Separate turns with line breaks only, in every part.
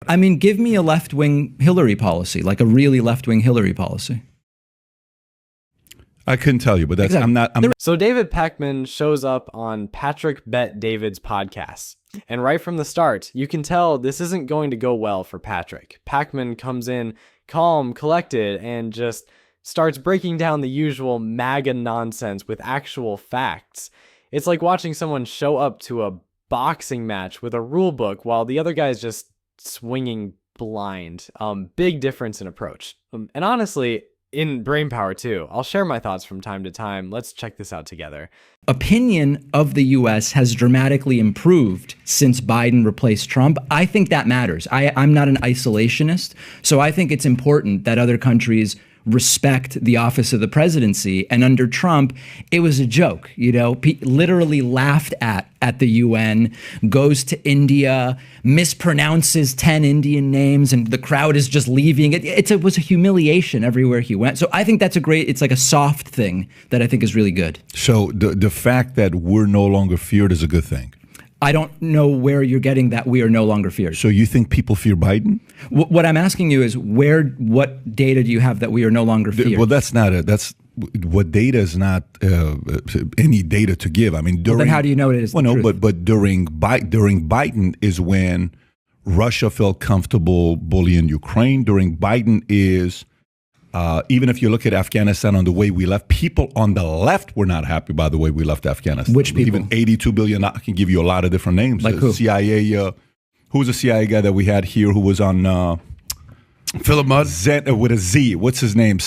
I mean, give me a left-wing Hillary policy, like a really left-wing Hillary policy.
I couldn't tell you, but that's
Exactly.
So David Pakman shows up on Patrick Bet David's podcast. And right from the start, you can tell this isn't going to go well for Patrick. Pakman comes in calm, collected, and just starts breaking down the usual MAGA nonsense with actual facts. It's like watching someone show up to a boxing match with a rule book while the other guy's just swinging blind. Big difference in approach. And honestly, in brainpower too. I'll share my thoughts from time to time. Let's check this out together.
Opinion of the U.S. has dramatically improved since Biden replaced Trump. I think that matters. I'm not an isolationist, so I think it's important that other countries respect the office of the presidency. And under Trump, it was a joke, you know, literally laughed at the UN, goes to India, mispronounces 10 Indian names, and the crowd is just leaving. It was a humiliation everywhere he went. So I think that's it's like a soft thing that I think is really good.
So the fact that we're no longer feared is a good thing.
I don't know where you're getting that we are no longer feared.
So you think people fear Biden?
What I'm asking you is what data do you have that we are no longer feared?
Well, what data is not any data to give. I mean,
then how do you know it is the truth?
But during Biden is when Russia felt comfortable bullying Ukraine. During Biden is even if you look at Afghanistan on the way we left, people on the left were not happy by the way we left Afghanistan.
Which people?
Even 82 billion. I can give you a lot of different names.
Like who?
CIA. Who was the CIA guy that we had here who was on
Philip Mudd
with a Z? What's his name?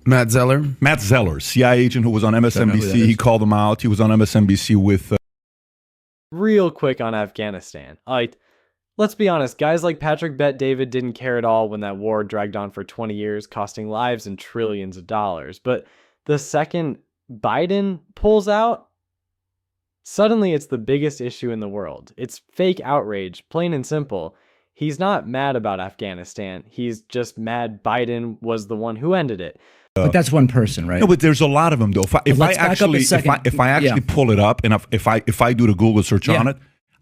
Matt Zeller.
Matt Zeller, CIA agent who was on MSNBC. He called him out. He was on MSNBC with.
Real quick on Afghanistan. Let's be honest, guys like Patrick Bet David didn't care at all when that war dragged on for 20 years, costing lives and trillions of dollars. But the second Biden pulls out, suddenly it's the biggest issue in the world. It's fake outrage, plain and simple. He's not mad about Afghanistan. He's just mad Biden was the one who ended it.
But that's one person, right?
No, but there's a lot of them though. If I actually pull it up and if I do the Google search on it,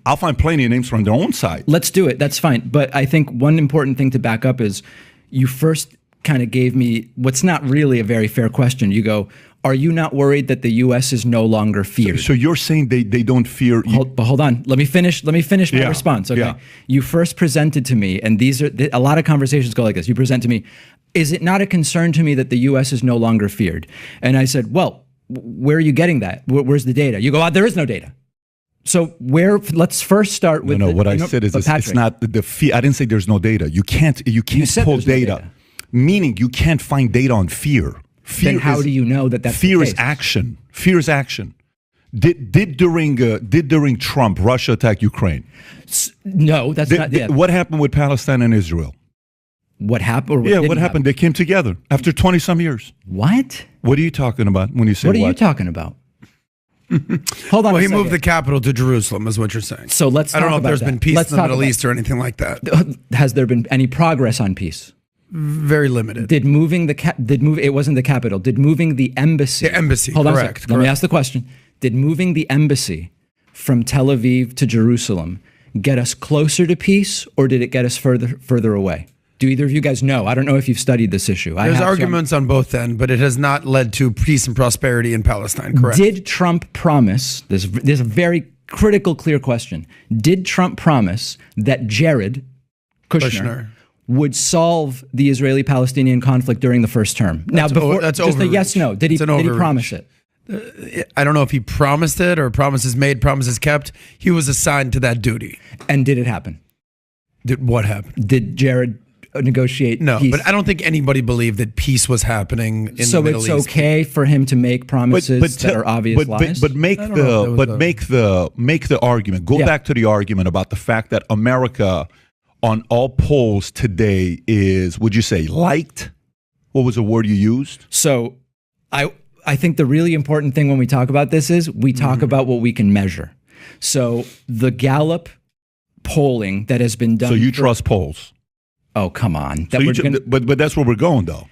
I'll find plenty of names from their own side.
Let's do it. That's fine. But I think one important thing to back up is you first kind of gave me what's not really a very fair question. You go, are you not worried that the U.S. is no longer feared?
So you're saying they don't fear you?
But hold on. Let me finish my response. Okay.
Yeah.
You first presented to me, and these are a lot of conversations go like this. You present to me, is it not a concern to me that the U.S. is no longer feared? And I said, well, where are you getting that? Where's the data? You go, there is no data. So let's first start with.
What I said is it's not the fear. I didn't say there's no data. You can't pull data,
no data,
meaning you can't find data on fear.
Then how do you know that that's
fear
the
is
case?
action? Fear is action. Did during Trump Russia attack Ukraine?
No, that's not. Yeah.
What happened with Palestine and Israel?
What happened?
What happened? They came together after 20 some years.
What?
What are you talking about when you say what?
What are you talking about? Hold on.
Well, he moved the capital to Jerusalem, is what you're saying.
So let's.
I don't know if there's been peace in the Middle East or anything like that.
Has there been any progress on peace?
Very limited.
It wasn't the capital. Did moving the embassy?
The embassy.
Hold on
correct,
a second. Let me ask the question. Did moving the embassy from Tel Aviv to Jerusalem get us closer to peace, or did it get us further away? Do either of you guys know? I don't know if you've studied this issue.
There's arguments on both ends, but it has not led to peace and prosperity in Palestine, correct?
Did Trump promise, there's a very critical, clear question. Did Trump promise that Jared Kushner would solve the Israeli-Palestinian conflict during the first term?
That's
just
overreach.
a yes, no. Did he promise it?
I don't know if he promised it or promises made, promises kept. He was assigned to that duty.
And did it happen?
Did what happen?
Did Jared negotiate peace?
But I don't think anybody believed that peace was happening in the Middle East.
So it's okay for him to make promises that are obvious lies?
But make the argument. Go back to the argument about the fact that America on all polls today is, would you say, liked? What was the word you used?
So I think the really important thing when we talk about this is we talk about what we can measure. So the Gallup polling that has been done.
So you trust polls?
Oh, come on.
But that's where we're going, though.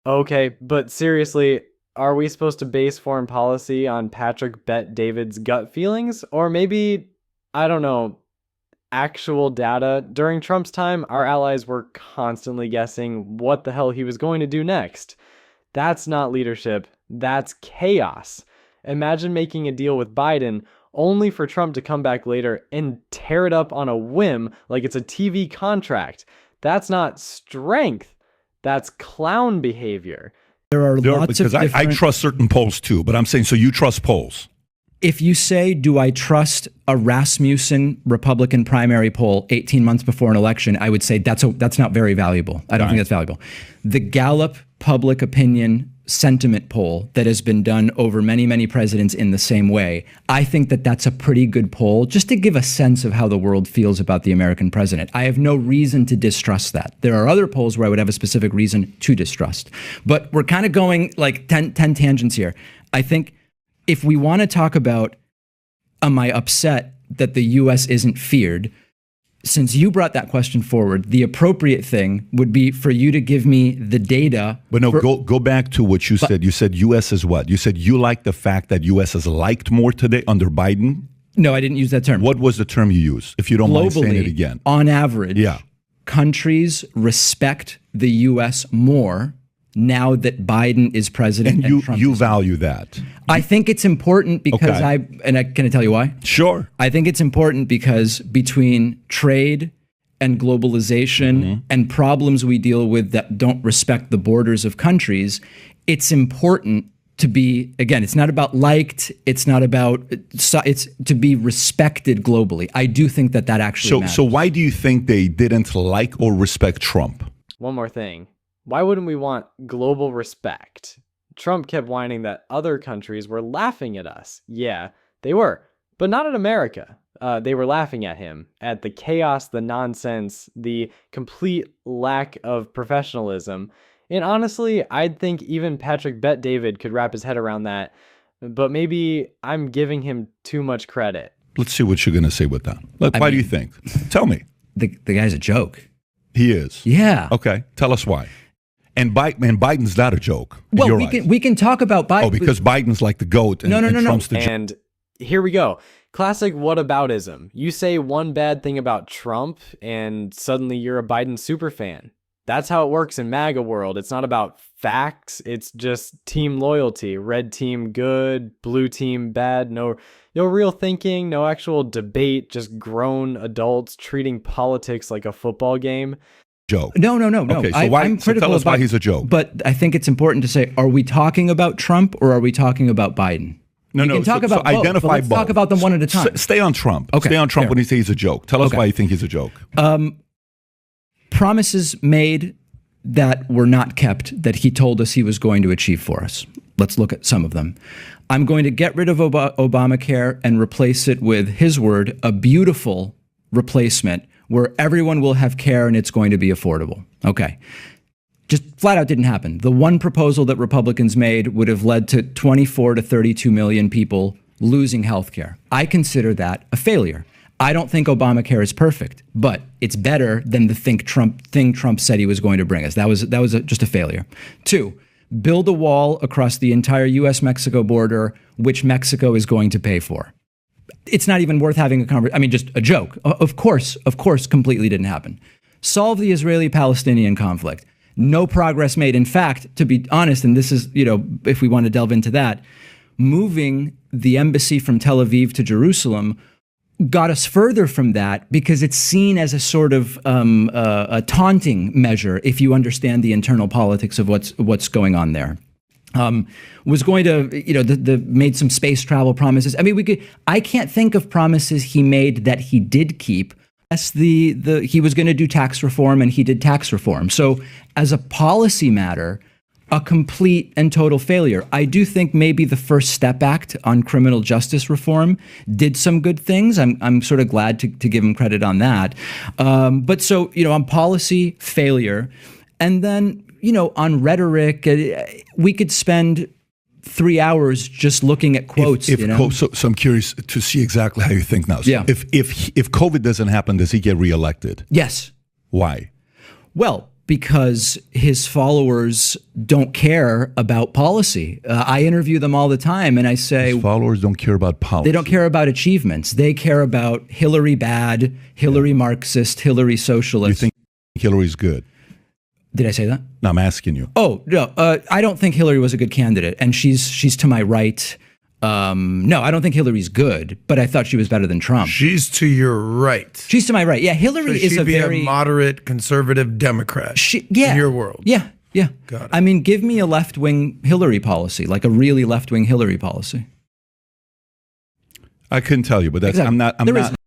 Okay, but seriously, are we supposed to base foreign policy on Patrick Bet David's gut feelings? Or maybe, I don't know, actual data. During Trump's time, our allies were constantly guessing what the hell he was going to do next. That's not leadership. That's chaos. Imagine making a deal with Biden only for Trump to come back later and tear it up on a whim like it's a TV contract. That's not strength. That's clown behavior.
There are lots of
because I trust certain polls too, but I'm saying, so you trust polls?
If you say, do I trust a Rasmussen Republican primary poll 18 months before an election, I would say that's not very valuable. I don't think that's valuable. The Gallup public opinion sentiment poll that has been done over many, many presidents in the same way, I think that that's a pretty good poll just to give a sense of how the world feels about the American president. I have no reason to distrust that. There are other polls where I would have a specific reason to distrust. But we're kind of going like 10 tangents here. I think if we want to talk about, am I upset that the U.S. isn't feared? Since you brought that question forward, the appropriate thing would be for you to give me the data.
But no, go back to what you said. You said U.S. is what? You said you like the fact that U.S. is liked more today under Biden?
No, I didn't use that term.
What was the term you used, if you don't mind saying it again?
On average, countries respect the U.S. more now that Biden is president.
And
Trump
you
is
value that.
I think it's important because can I tell you why?
Sure.
I think it's important because between trade and globalization and problems we deal with that don't respect the borders of countries, it's important to be, again, it's not about liked, it's not about, it's to be respected globally. I do think that actually matters.
So why do you think they didn't like or respect Trump?
One more thing. Why wouldn't we want global respect? Trump kept whining that other countries were laughing at us. Yeah, they were, but not at America. They were laughing at him, at the chaos, the nonsense, the complete lack of professionalism. And honestly, I'd think even Patrick Bet-David could wrap his head around that, but maybe I'm giving him too much credit.
Let's see what you're going to say with that. Why do you think? Tell me.
The guy's a joke.
He is?
Yeah.
Okay, tell us why. And Biden's not a joke.
Well, we can talk about Biden.
Oh, because Biden's like the GOAT and Trump's the joke.
And here we go. Classic whataboutism. You say one bad thing about Trump and suddenly you're a Biden superfan. That's how it works in MAGA world. It's not about facts. It's just team loyalty. Red team good, blue team bad. No real thinking, no actual debate, just grown adults treating politics like a football game.
Joke.
No.
Okay, so I'm critical tell us why he's a joke.
But I think it's important to say, are we talking about Trump or are we talking about Biden?
No.
We can talk about both,
identify
let's
both.
Talk about them one at a time.
Stay on Trump.
Okay,
stay on Trump
fair.
When he says he's a joke. Tell us why you think he's a joke.
Promises made that were not kept that he told us he was going to achieve for us. Let's look at some of them. I'm going to get rid of Obamacare and replace it with, his word, a beautiful replacement where everyone will have care and it's going to be affordable. Okay. Just flat out didn't happen. The one proposal that Republicans made would have led to 24 to 32 million people losing health care. I consider that a failure. I don't think Obamacare is perfect, but it's better than the thing Trump said he was going to bring us. That was just a failure. 2, build a wall across the entire U.S.-Mexico border, which Mexico is going to pay for. It's not even worth having a conversation. I mean, just a joke. Of course, completely didn't happen. Solve the Israeli-Palestinian conflict. No progress made. In fact, to be honest, and this is, if we want to delve into that, moving the embassy from Tel Aviv to Jerusalem got us further from that because it's seen as a sort of a taunting measure if you understand the internal politics of what's going on there. Was going to, made some space travel promises. I mean, I can't think of promises he made that he did keep. Yes, he was going to do tax reform and he did tax reform. So as a policy matter, a complete and total failure. I do think maybe the First Step Act on criminal justice reform did some good things. I'm sort of glad to give him credit on that. But so, on policy, failure. And then, on rhetoric, we could spend 3 hours just looking at quotes.
So I'm curious to see exactly how you think now. So if COVID doesn't happen, does he get reelected?
Yes.
Why?
Well, because his followers don't care about policy. I interview them all the time, and I say
His followers don't care about policy.
they don't care about achievements. They care about Hillary bad, Hillary Marxist, Hillary socialist.
You think Hillary's good?
Did I say that?
No, I'm asking you.
Oh no, I don't think Hillary was a good candidate, and she's to my right. No, I don't think Hillary's good, but I thought she was better than Trump.
She's to your right.
She's to my right. Yeah, Hillary
So
is
she'd
a
be
very
a moderate conservative Democrat.
yeah,
in your world.
Yeah, yeah.
Got it.
I mean, give me a left-wing Hillary policy, like a really left-wing Hillary policy.
I couldn't tell you, but that's
Exactly.
I'm
There
not.
is-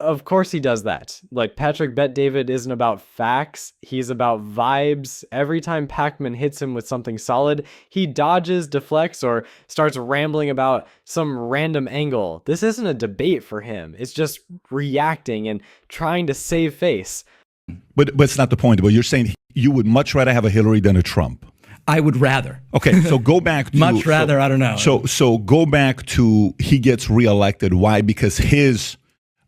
Of course he does that. Like, Patrick Bet David isn't about facts. He's about vibes. Every time Pakman hits him with something solid, he dodges, deflects, or starts rambling about some random angle. This isn't a debate for him. It's just reacting and trying to save face.
But it's not the point. But you're saying you would much rather have a Hillary than a Trump.
I would rather.
Okay, so go back to
Much rather, I don't know.
So go back to he gets reelected. Why? Because his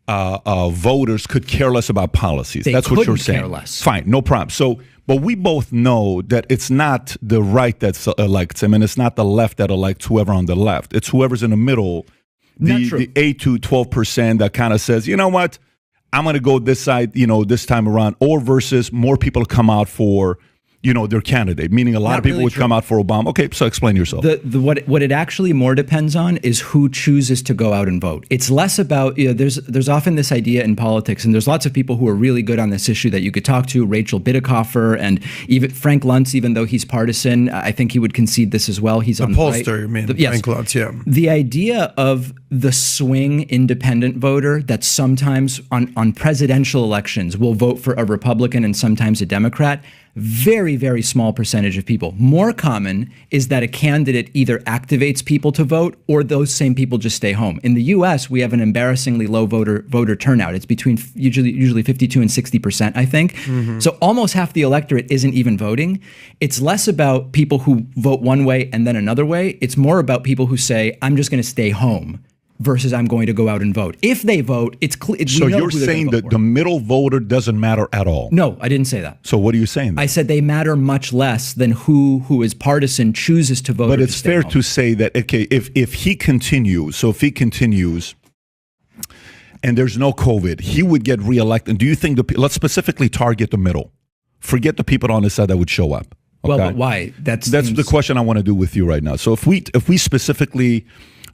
voters could care less about policies.
They
That's what you're
couldn't
saying.
care less.
Fine, no problem. So, but we both know that it's not the right that elects him, and it's not the left that elects whoever on the left. It's whoever's in the middle,
Not true.
the 8 to 12% that kind of says, you know what, I'm going to go this side, this time around, or versus more people come out for, their candidate, meaning a lot
Not
of people
really
would
true.
come out for Obama. Okay, so explain yourself.
What it actually more depends on is who chooses to go out and vote. It's less about, there's often this idea in politics, and there's lots of people who are really good on this issue that you could talk to, Rachel Bidikofer and even Frank Luntz, even though he's partisan, I think he would concede this as well. He's on the right.
Pollster, you mean?
Yes.
Frank Luntz, yeah.
The idea of the swing independent voter that sometimes on presidential elections will vote for a Republican and sometimes a Democrat, very, very small percentage of people. More common is that a candidate either activates people to vote or those same people just stay home. In the US, we have an embarrassingly low voter turnout. It's between usually 52 and 60%, I think.
Mm-hmm.
So almost half the electorate isn't even voting. It's less about people who vote one way and then another way. It's more about people who say, I'm just going to stay home versus I'm going to go out and vote. If they vote, it's clear.
So you're saying that the middle voter doesn't matter at all?
No, I didn't say that.
So what are you saying then?
I said they matter much less than who is partisan chooses to vote.
But
or
it's
to stay
fair
home.
to say that, okay, if he continues, and there's no COVID, he would get reelected. Do you think let's specifically target the middle? Forget the people on the side that would show up.
Well,
okay?
but why? That's
the question I want to do with you right now. So if we specifically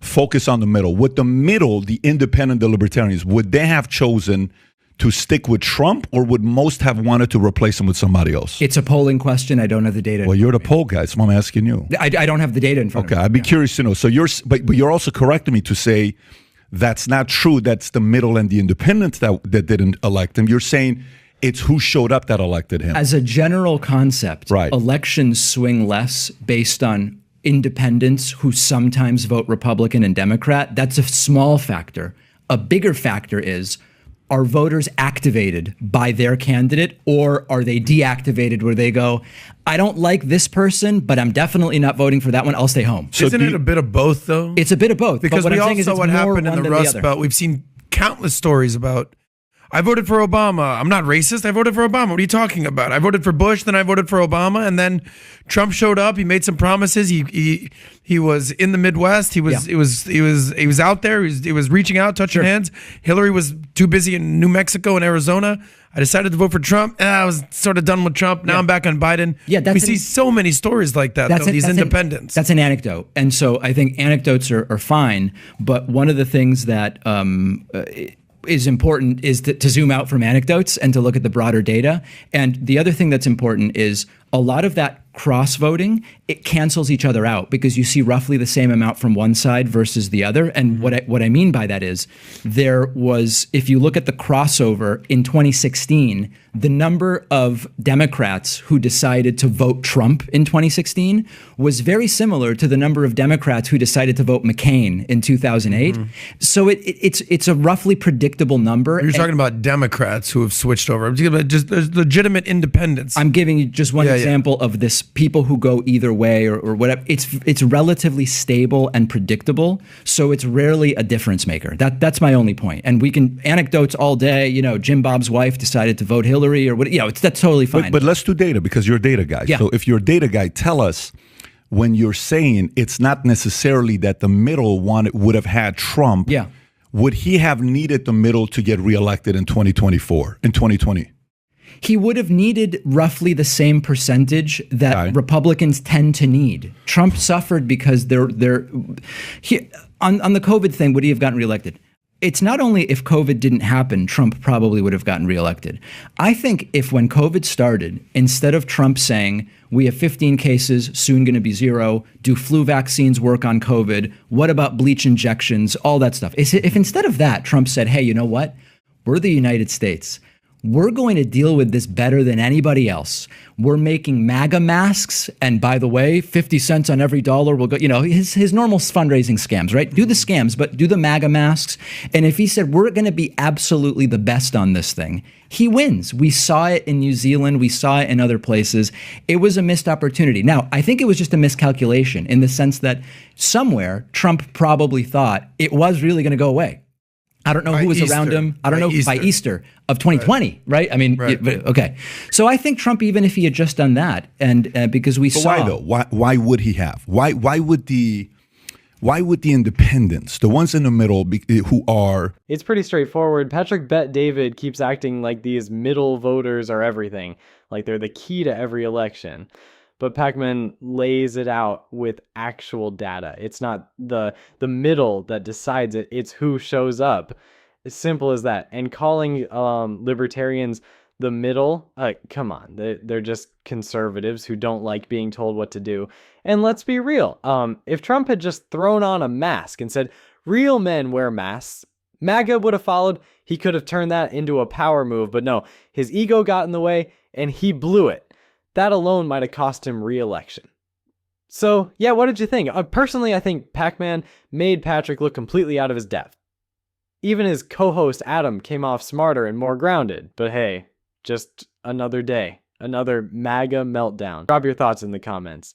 focus on the middle, the independent, the libertarians, would they have chosen to stick with Trump, or would most have wanted to replace him with somebody else?
It's a polling question. I don't have the data.
Well, you're the poll guy, so I'm asking you.
I don't have the data in front of me.
Okay, I'd be curious to know. So but you're also correcting me to say that's not true. That's the middle and the independents that didn't elect him. You're saying it's who showed up that elected him.
As a general concept,
Right.
Elections swing less based on independents who sometimes vote Republican and Democrat. That's a small factor. A bigger factor is, are voters activated by their candidate, or are they deactivated where they go, I don't like this person, but I'm definitely not voting for that one. I'll stay home.
So
Isn't it a bit of both, though?
It's a bit of both.
Because
but what
we
I'm
all
saying is
saw
it's
what
more
happened in
one
the
than
Rust
other.
Belt. We've seen countless stories about, I voted for Obama. I'm not racist. I voted for Obama. What are you talking about? I voted for Bush, then I voted for Obama, and then Trump showed up. He made some promises. He was in the Midwest. He was out there. He was reaching out, touching hands. Hillary was too busy in New Mexico and Arizona. I decided to vote for Trump. I was sort of done with Trump. Now I'm back on Biden.
Yeah,
we see so many stories like that. Though, these independents.
That's an anecdote, and so I think anecdotes are fine. But one of the things that is important is to zoom out from anecdotes and to look at the broader data. And the other thing that's important is a lot of that cross-voting, it cancels each other out because you see roughly the same amount from one side versus the other. And what I mean by that is there was, if you look at the crossover in 2016, the number of Democrats who decided to vote Trump in 2016 was very similar to the number of Democrats who decided to vote McCain in 2008. So it's a roughly predictable number.
You're talking about Democrats who have switched over. I'm talking about just there's legitimate independents.
I'm giving you just one example of this people who go either way or whatever. It's relatively stable and predictable, so it's rarely a difference maker. That's my only point. And we can anecdotes all day. Jim Bob's wife decided to vote Hillary or what. That's totally fine.
But let's do data, because you're a data guy.
Yeah.
So if you're a data guy, tell us, when you're saying it's not necessarily that the middle would have had Trump.
Yeah.
Would he have needed the middle to get reelected in 2024, in 2020?
He would have needed roughly the same percentage that Republicans tend to need. Trump suffered because on the COVID thing, would he have gotten reelected? It's not only if COVID didn't happen, Trump probably would have gotten reelected. I think if when COVID started, instead of Trump saying, we have 15 cases, soon going to be 0, do flu vaccines work on COVID? What about bleach injections? All that stuff. If instead of that, Trump said, hey, you know what? We're the United States. We're going to deal with this better than anybody else. We're making MAGA masks. And by the way, 50 cents on every dollar will go, his normal fundraising scams, right? Do the scams, but do the MAGA masks. And if he said, we're going to be absolutely the best on this thing, he wins. We saw it in New Zealand. We saw it in other places. It was a missed opportunity. Now, I think it was just a miscalculation in the sense that somewhere Trump probably thought it was really going to go away. I don't know who was around him. I don't know by Easter of 2020, right? I mean, okay. So I think Trump, even if he had just done that, and because we saw,
why though? Why would he have? Why would the independents, the ones in the middle, who are?
It's pretty straightforward. Patrick Bet David keeps acting like these middle voters are everything, like they're the key to every election. But Pakman lays it out with actual data. It's not the middle that decides it. It's who shows up. As simple as that. And calling libertarians the middle, come on. They're just conservatives who don't like being told what to do. And let's be real. If Trump had just thrown on a mask and said, real men wear masks, MAGA would have followed. He could have turned that into a power move. But no, his ego got in the way and he blew it. That alone might have cost him re-election. So, yeah, what did you think? Personally, I think Pakman made Patrick look completely out of his depth. Even his co-host Adam came off smarter and more grounded. But hey, just another day, another MAGA meltdown. Drop your thoughts in the comments.